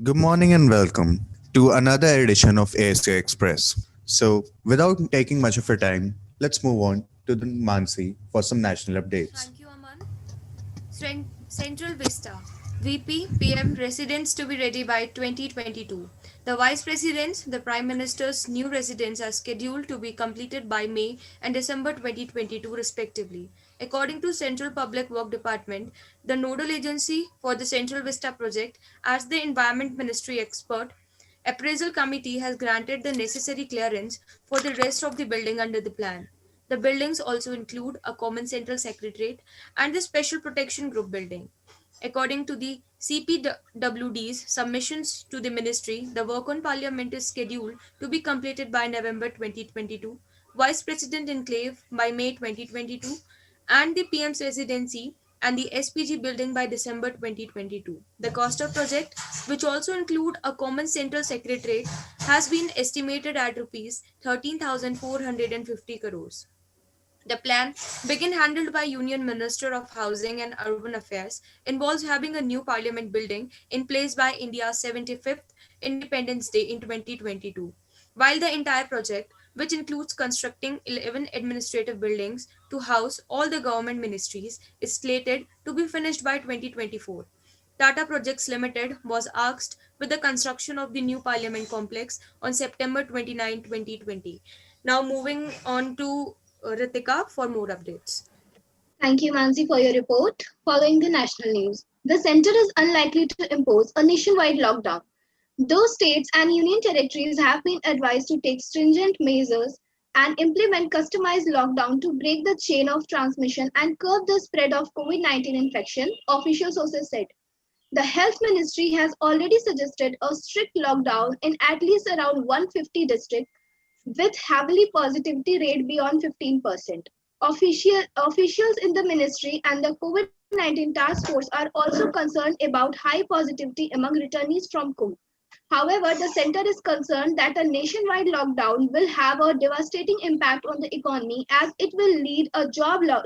Good morning and welcome to another edition of ASK Express. So, without taking much of your time, let's move on to the Mansi for some national updates. Thank you, Aman. Central Vista. VP PM residents to be ready by 2022. The Vice President's, the Prime Minister's new residents are scheduled to be completed by May and December 2022 respectively. According to Central Public Work Department, the nodal agency for the Central Vista project, as the Environment Ministry expert, appraisal committee has granted the necessary clearance for the rest of the building under the plan. The buildings also include a common central secretariat and the Special Protection Group building. According to the CPWD's submissions to the ministry, the work on parliament is scheduled to be completed by November 2022, Vice President enclave by May 2022, and the PM's residency and the SPG building by December 2022. The cost of project, which also include a common central secretariat, has been estimated at rupees 13,450 crores. The plan, begin handled by Union Minister of Housing and Urban Affairs, involves having a new parliament building in place by India's 75th Independence Day in 2022. While the entire project, which includes constructing 11 administrative buildings to house all the government ministries, is slated to be finished by 2024. Tata Projects Limited was asked with the construction of the new Parliament complex on September 29, 2020. Now moving on to Ritika for more updates. Thank you, Mansi, for your report. Following the national news, the centre is unlikely to impose a nationwide lockdown. Though states and union territories have been advised to take stringent measures and implement customized lockdown to break the chain of transmission and curb the spread of COVID-19 infection, official sources said. The Health Ministry has already suggested a strict lockdown in at least around 150 districts with heavily positivity rate beyond 15%. Officials in the ministry and the COVID-19 task force are also concerned about high positivity among returnees from Kumbh. However, the center is concerned that a nationwide lockdown will have a devastating impact on the economy as it will lead to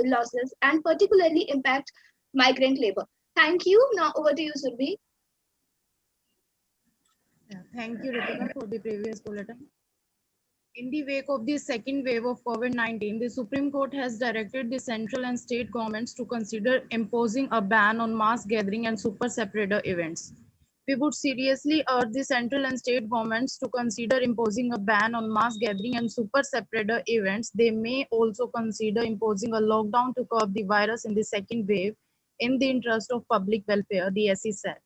losses and particularly impact migrant labor. Thank you. Now over to you, Surbhi. Thank you, Ritika, for the previous bulletin. In the wake of the second wave of COVID-19, the Supreme Court has directed the central and state governments to consider imposing a ban on mass gathering and super spreader events. We would seriously urge the central and state governments to consider imposing a ban on mass gathering and super spreader events. They may also consider imposing a lockdown to curb the virus in the second wave in the interest of public welfare, the SE said.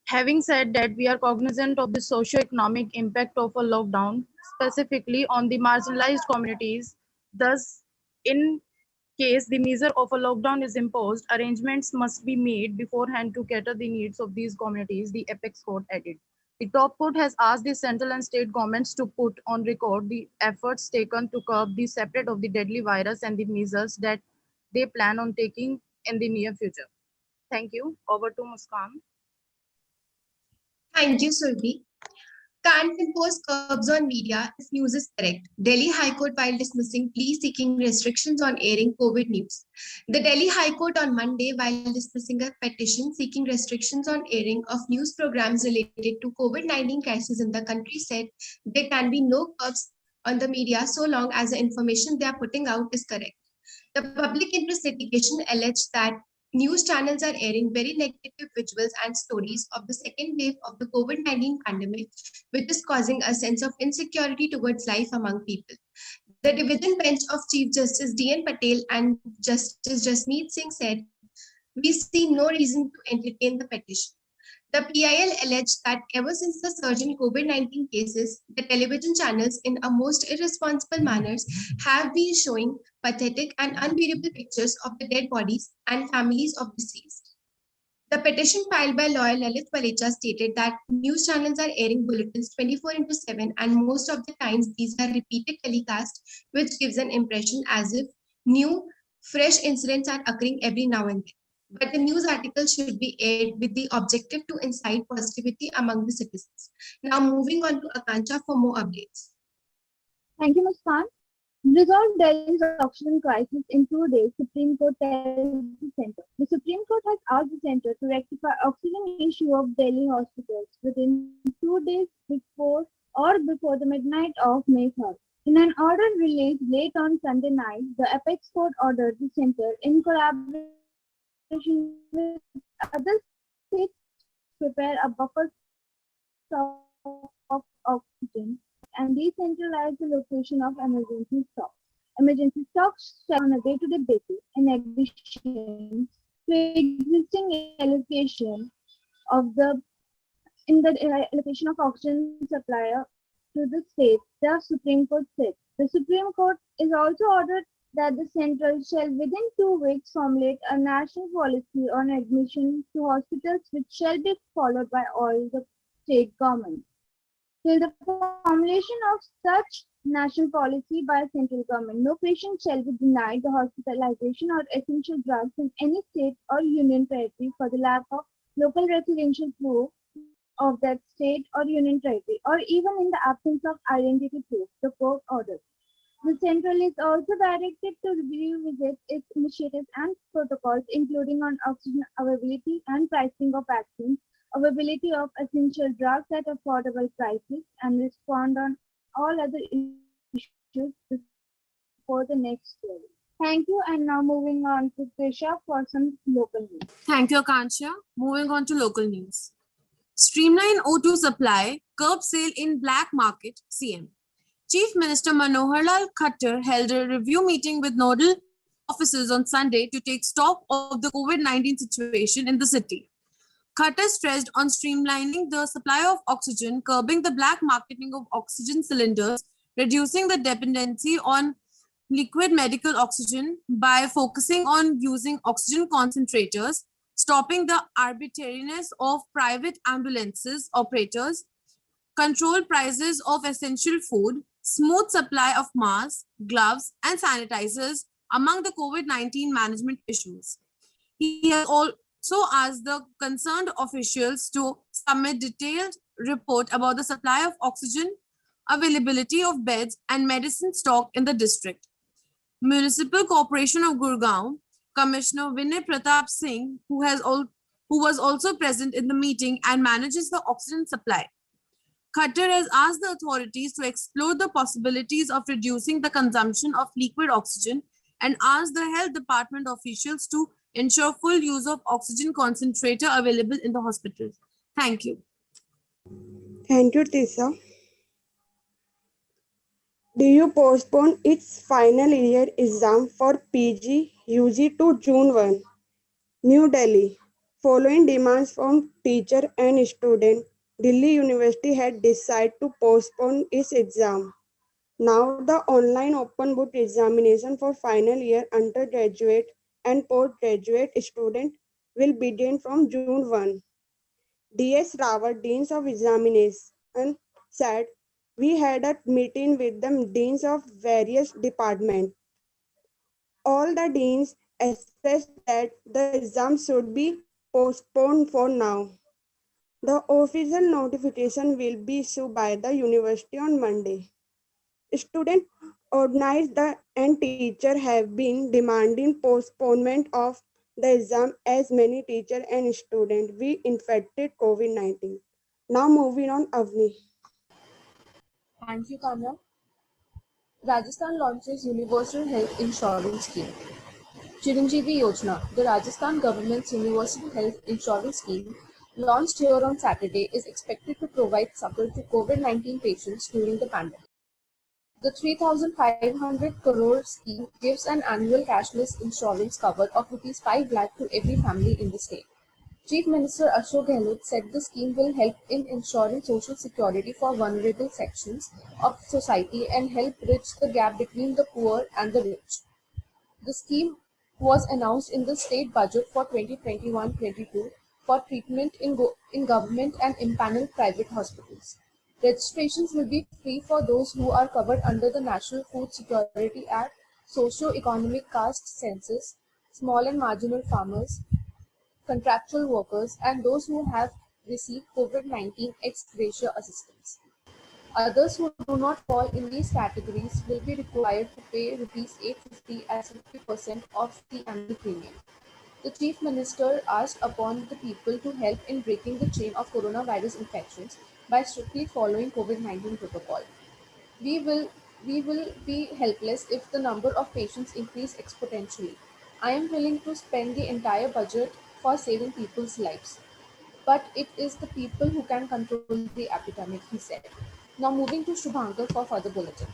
Having said that, we are cognizant of the socio-economic impact of a lockdown, specifically on the marginalized communities. Thus, in case the measure of a lockdown is imposed, arrangements must be made beforehand to cater the needs of these communities, the apex court added. The top court has asked the central and state governments to put on record the efforts taken to curb the spread of the deadly virus and the measures that they plan on taking in the near future. Thank you. Over to Muskan. Thank you, Surbi. Can't impose curbs on media if news is correct. Delhi High Court while dismissing plea seeking restrictions on airing COVID news. The Delhi High Court on Monday while dismissing a petition seeking restrictions on airing of news programs related to COVID-19 crisis in the country said there can be no curbs on the media so long as the information they are putting out is correct. The public interest litigation alleged that news channels are airing very negative visuals and stories of the second wave of the COVID-19 pandemic, which is causing a sense of insecurity towards life among people. The division bench of Chief Justice D.N. Patel and Justice Jasmeet Singh said, "We see no reason to entertain the petition." The PIL alleged that ever since the surge in COVID-19 cases, the television channels, in a most irresponsible manners, have been showing pathetic and unbearable pictures of the dead bodies and families of deceased. The petition filed by lawyer Lalit Valecha stated that news channels are airing bulletins 24/7 and most of the times these are repeated telecasts, which gives an impression as if new, fresh incidents are occurring every now and then. But the news article should be aired with the objective to incite positivity among the citizens. Now moving on to Akanksha for more updates. Thank you, Muskan. Resolve Delhi's oxygen crisis in 2 days, Supreme Court tells the center. The Supreme Court has asked the center to rectify oxygen issue of Delhi hospitals within 2 days before the midnight of May 3rd. In an order released late on Sunday night, the Apex Court ordered the center, in collaboration with other states, to prepare a buffer stock of oxygen and decentralize the location of emergency stock. Emergency stocks shall be maintained on a day-to-day basis, in addition to existing allocation of the allocation of oxygen supplier to the states, the Supreme Court said. The Supreme Court is also ordered that the central shall within 2 weeks formulate a national policy on admission to hospitals which shall be followed by all the state governments. Till the formulation of such national policy by central government, no patient shall be denied the hospitalization or essential drugs in any state or union territory for the lack of local residential proof of that state or union territory, or even in the absence of identity proof, the court ordered. The Central is also directed to revisit its initiatives and protocols, including on oxygen availability and pricing of vaccines, availability of essential drugs at affordable prices, and respond on all other issues before the next hearing. Thank you, and now moving on to Krisha for some local news. Thank you, Akansha. Moving on to local news. Streamline O2 supply, curb sale in black market, CM. Chief Minister Manohar Lal Khattar held a review meeting with nodal officers on Sunday to take stock of the COVID-19 situation in the city. Khattar stressed on streamlining the supply of oxygen, curbing the black marketing of oxygen cylinders, reducing the dependency on liquid medical oxygen by focusing on using oxygen concentrators, stopping the arbitrariness of private ambulances operators, control prices of essential food, smooth supply of masks, gloves, and sanitizers among the COVID-19 management issues. He has also asked the concerned officials to submit detailed report about the supply of oxygen, availability of beds, and medicine stock in the district. Municipal Corporation of Gurgaon Commissioner Vinay Pratap Singh, who was also present in the meeting and manages the oxygen supply. Khattar has asked the authorities to explore the possibilities of reducing the consumption of liquid oxygen and asked the health department officials to ensure full use of oxygen concentrator available in the hospitals. Thank you. Thank you, Tisa. DU postponed its final year exam for PG UG to June 1. New Delhi. Following demands from teacher and student, Delhi University had decided to postpone its exam. Now the online open book examination for final year undergraduate and postgraduate student will begin from June 1. D.S. Rawat, Deans of Examination, said, "We had a meeting with the deans of various departments. All the deans expressed that the exam should be postponed for now. The official notification will be issued by the university on Monday." Student organizers and teachers have been demanding postponement of the exam as many teachers and students were infected COVID-19. Now moving on, Avni. Thank you, Kamra. Rajasthan launches Universal Health Insurance Scheme. Chiranjeevi Yojana, the Rajasthan government's universal health insurance scheme, launched here on Saturday, is expected to provide support to COVID-19 patients during the pandemic. The 3,500 crore scheme gives an annual cashless insurance cover of Rs 5 lakh to every family in the state. Chief Minister Ashok Gehlot said the scheme will help in ensuring social security for vulnerable sections of society and help bridge the gap between the poor and the rich. The scheme was announced in the state budget for 2021-22 for treatment in government and impaneled private hospitals. Registrations will be free for those who are covered under the National Food Security Act, Socio-Economic Caste Census, small and marginal farmers, contractual workers, and those who have received COVID-19 ex gratia assistance. Others who do not fall in these categories will be required to pay Rs 850 as 50% of the annual premium. The Chief Minister asked upon the people to help in breaking the chain of coronavirus infections by strictly following COVID-19 protocol. We will we will be helpless if the number of patients increase exponentially. I am willing to spend the entire budget for saving people's lives. But it is the people who can control the epidemic, he said. Now moving to Shubhankar for further bulletin.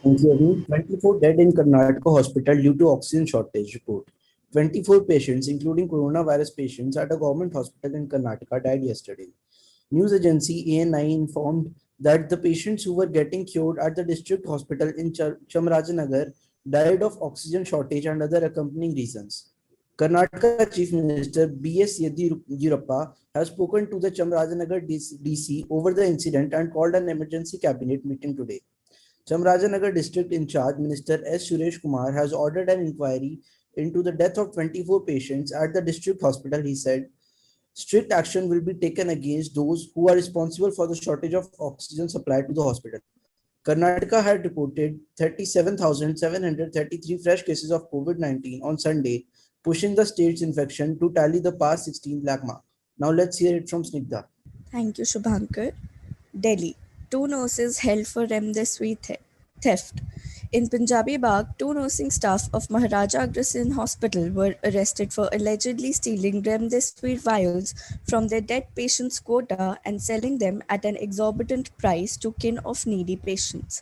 Thank you, Abhi. 24 dead in Karnataka hospital due to oxygen shortage report. 24 patients, including coronavirus patients at a government hospital in Karnataka, died yesterday. News agency ANI informed that the patients who were getting cured at the district hospital in Chamarajanagar died of oxygen shortage and other accompanying reasons. Karnataka Chief Minister B.S. Yediyurappa has spoken to the Chamarajanagar DC over the incident and called an emergency cabinet meeting today. Chamarajanagar District in charge Minister S. Suresh Kumar has ordered an inquiry into the death of 24 patients at the district hospital. He said, strict action will be taken against those who are responsible for the shortage of oxygen supply to the hospital. Karnataka had reported 37,733 fresh cases of COVID-19 on Sunday, pushing the state's infection to tally the past 16 lakh mark. Now let's hear it from Snigdha. Thank you, Shubhankar. Delhi. Two nurses held for remdesivir theft. In Punjabi Bagh, two nursing staff of Maharaja Agrasen Hospital were arrested for allegedly stealing remdesivir vials from their dead patients' quota and selling them at an exorbitant price to kin of needy patients.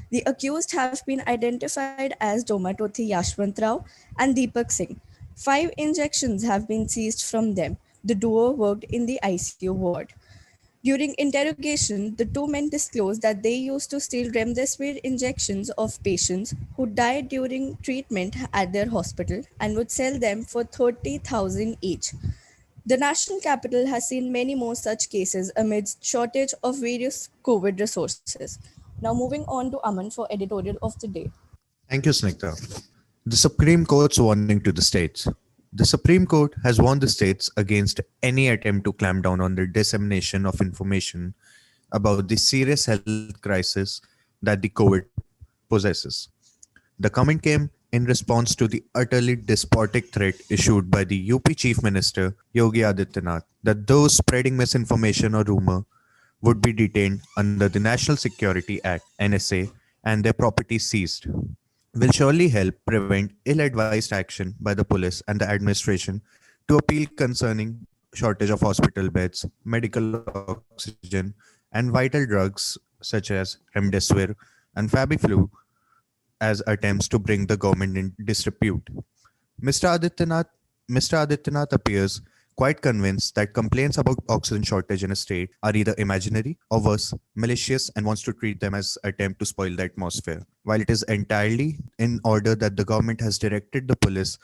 The accused have been identified as Domatothi Yashwant Rao and Deepak Singh. 5 injections have been seized from them. The duo worked in the ICU ward. During interrogation, the two men disclosed that they used to steal remdesivir injections of patients who died during treatment at their hospital and would sell them for 30,000 each. The national capital has seen many more such cases amidst shortage of various COVID resources. Now moving on to Aman for editorial of the day. Thank you, Snigdha. The Supreme Court's warning to the states. The Supreme Court has warned the states against any attempt to clamp down on the dissemination of information about the serious health crisis that the COVID possesses. The comment came in response to the utterly despotic threat issued by the UP Chief Minister Yogi Adityanath that those spreading misinformation or rumor would be detained under the National Security Act (NSA) and their property seized will surely help prevent ill-advised action by the police and the administration to appeal concerning shortage of hospital beds, medical oxygen, and vital drugs such as remdesivir and Fabiflu as attempts to bring the government in disrepute. Mr. Adityanath, Mr. Adityanath appears quite convinced that complaints about oxygen shortage in a state are either imaginary or worse, malicious, and wants to treat them as attempt to spoil the atmosphere. While it is entirely in order that the government has directed the police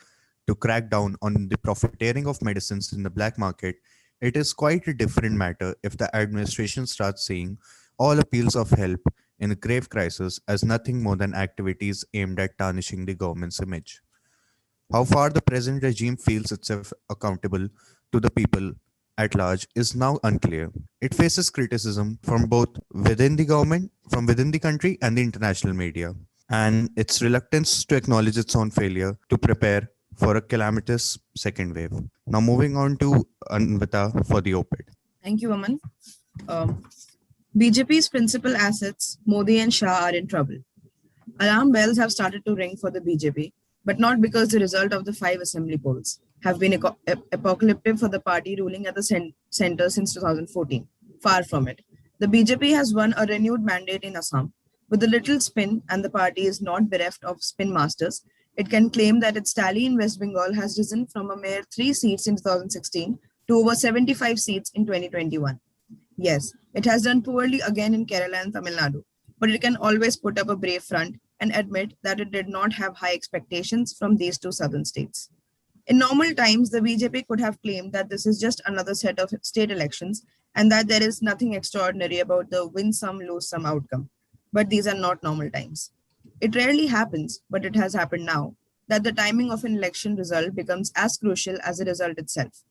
to crack down on the profiteering of medicines in the black market, it is quite a different matter if the administration starts seeing all appeals of help in a grave crisis as nothing more than activities aimed at tarnishing the government's image. How far the present regime feels itself accountable to the people at large is now unclear. It faces criticism from both within the government, from within the country, and the international media, and its reluctance to acknowledge its own failure to prepare for a calamitous second wave. Now, moving on to Anvita for the op-ed. Thank you, Aman. Um, BJP's principal assets, Modi and Shah, are in trouble. Alarm bells have started to ring for the BJP, but not because the result of the 5 assembly polls have been apocalyptic for the party ruling at the center since 2014. Far from it. The BJP has won a renewed mandate in Assam. With a little spin, and the party is not bereft of spin masters, it can claim that its tally in West Bengal has risen from a mere 3 seats in 2016 to over 75 seats in 2021. Yes, it has done poorly again in Kerala and Tamil Nadu, but it can always put up a brave front and admit that it did not have high expectations from these two southern states. In normal times, the BJP could have claimed that this is just another set of state elections and that there is nothing extraordinary about the win some, lose some outcome. But these are not normal times. It rarely happens, but it has happened now, that the timing of an election result becomes as crucial as the result itself.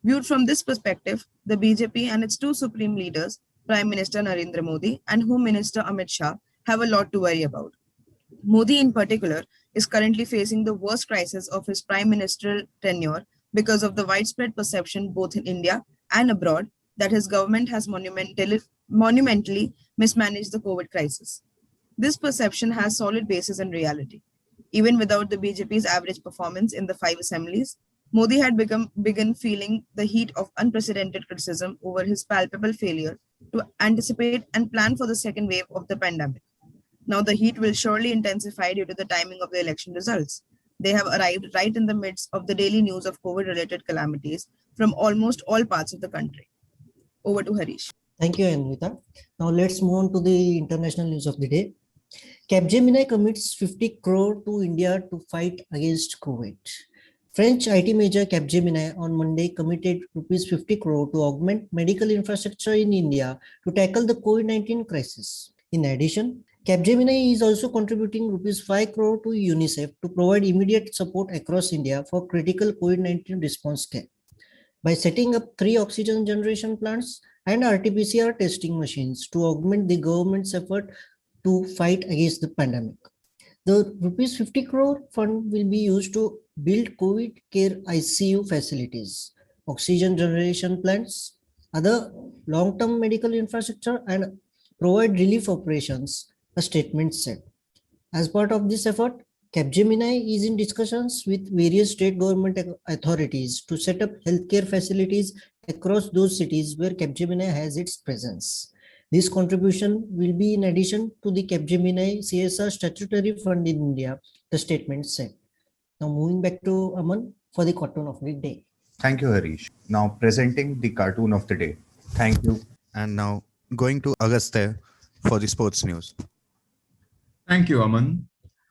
Viewed from this perspective, the BJP and its two supreme leaders Prime Minister Narendra Modi, and Home Minister Amit Shah have a lot to worry about. Modi, in particular, is currently facing the worst crisis of his prime ministerial tenure because of the widespread perception, both in India and abroad, that his government has monumentally mismanaged the COVID crisis. This perception has solid basis in reality. Even without the BJP's average performance in the 5 assemblies, Modi had begun feeling the heat of unprecedented criticism over his palpable failure to anticipate and plan for the second wave of the pandemic. Now the heat will surely intensify due to the timing of the election results. They have arrived right in the midst of the daily news of COVID-related calamities from almost all parts of the country. Over to Harish. Thank you, Anvita. Now let's move on to the international news of the day. Capgemini commits 50 crore to India to fight against COVID. French IT major Capgemini on Monday committed rupees 50 crore to augment medical infrastructure in India to tackle the COVID-19 crisis. In addition, Capgemini is also contributing rupees 5 crore to UNICEF to provide immediate support across India for critical COVID-19 response care. By setting up 3 oxygen generation plants and RT-PCR testing machines to augment the government's effort to fight against the pandemic. The rupees 50 crore fund will be used to build COVID care ICU facilities, oxygen generation plants, other long-term medical infrastructure, and provide relief operations, a statement said. As part of this effort, Capgemini is in discussions with various state government authorities to set up healthcare facilities across those cities where Capgemini has its presence. This contribution will be in addition to the Capgemini CSR statutory fund in India, the statement said. Now moving back to Aman for the cartoon of the day. Thank you, Harish. Now presenting the cartoon of the day. Thank you. And now going to Agastya for the sports news. Thank you, Aman.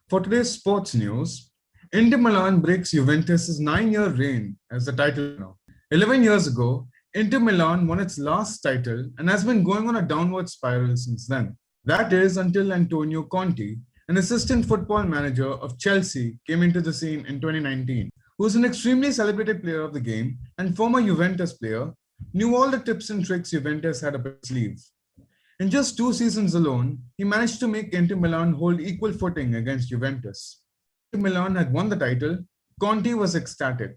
For today's sports news, Inter Milan breaks Juventus' 9-year reign as the title winner. 11 years ago, Inter Milan won its last title and has been going on a downward spiral since then. That is until Antonio Conte, an assistant football manager of Chelsea, came into the scene in 2019, who was an extremely celebrated player of the game and former Juventus player, knew all the tips and tricks Juventus had up its sleeve. In just 2 seasons alone, he managed to make Inter Milan hold equal footing against Juventus. Inter Milan had won the title. Conte was ecstatic.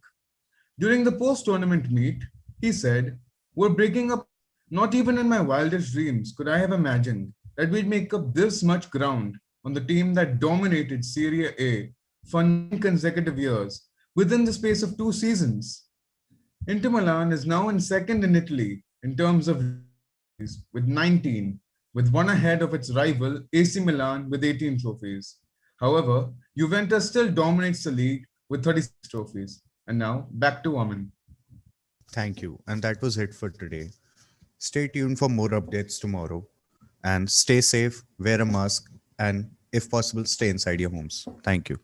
During the post-tournament meet, he said, "We're breaking up. Not even in my wildest dreams could I have imagined that we'd make up this much ground on the team that dominated Serie A for 9 consecutive years within the space of 2 seasons. Inter Milan is now in second in Italy in terms of with 19, with one ahead of its rival AC Milan with 18 trophies. However, Juventus still dominates the league with 36 trophies. And now back to Aman. Thank you. And that was it for today. Stay tuned for more updates tomorrow. And stay safe, wear a mask, and if possible, stay inside your homes. Thank you.